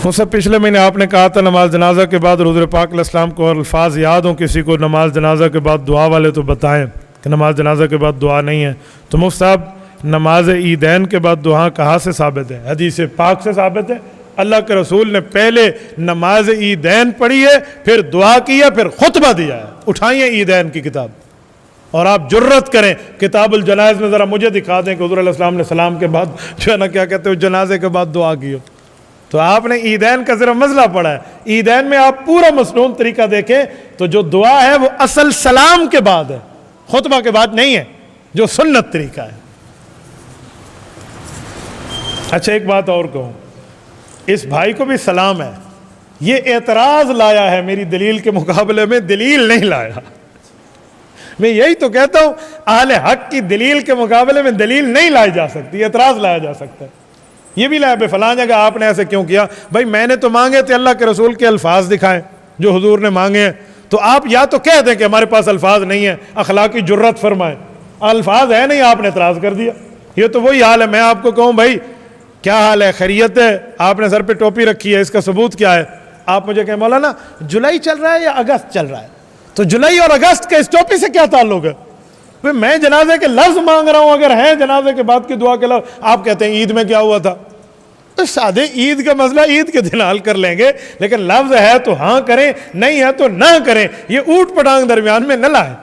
मुझसे पिछले महीने आपने कहा था नमाज जनाजा के बाद हुज़ूर पाक अलैहि सलाम को और अल्फाज याद हो किसी को नमाज जनाजा के बाद दुआ वाले तो बताएं कि नमाज जनाजा के बाद दुआ नहीं है। तो मुफ्ती साहब नमाज ईदैन के बाद दुआ कहाँ से साबित है? हदीस पाक से साबित है। अल्लाह के रसूल ने पहले नमाज ईदैन पढ़ी है, फिर दुआ की है, फिर खुतबा दिया है। उठाइए ईदैन की किताब और आप जुर्रत करें किताबुल जनाज़ में ज़रा मुझे दिखा दें कि हुज़ूर अलैहि सलाम ने सलाम के बाद जो है ना क्या कहते हो जनाजे के बाद दुआ की हो। तो आपने ईदैन का सिर्फ मसला पढ़ा है। ईदैन में आप पूरा मसनून तरीका देखें तो जो दुआ है वो असल सलाम के बाद है, खुतबा के बाद नहीं है, जो सुन्नत तरीका है। अच्छा एक बात और कहूँ, इस भाई को भी सलाम है, ये एतराज़ लाया है मेरी दलील के मुकाबले में, दलील नहीं लाया। मैं यही तो कहता हूँ अहले हक की दलील के मुकाबले में दलील नहीं लाई जा सकती, एतराज़ लाया जा सकता है। ये भी लाया फलां जगह आपने ऐसे क्यों किया? भाई मैंने तो मांगे थे अल्लाह के रसूल के अल्फाज दिखाएं जो हुजूर ने मांगे हैं, तो आप या तो कह दें कि हमारे पास अल्फाज नहीं है, अखलाकी जुर्रत फरमाएं। अल्फाज है नहीं, आपने एतराज़ कर दिया। ये तो वही हाल है, मैं आपको कहूँ भाई क्या हाल है, खैरियत है, आपने सर पे टोपी रखी है, इसका सबूत क्या है? आप मुझे कहें मौलाना जुलाई चल रहा है या अगस्त चल रहा है, तो जुलाई और अगस्त का इस टोपी से क्या ताल्लुक है? भाई मैं जनाजे के लफ्ज़ मांग रहा हूँ, अगर हैं जनाजे के बाद की दुआ के लफ्ज़, आप कहते हैं ईद में क्या हुआ था। तो सादे ईद का मसला ईद के दिन हल कर लेंगे, लेकिन लफ्ज़ है तो हाँ करें, नहीं है तो ना करें, ये ऊट पटांग दरमियान में न लाए।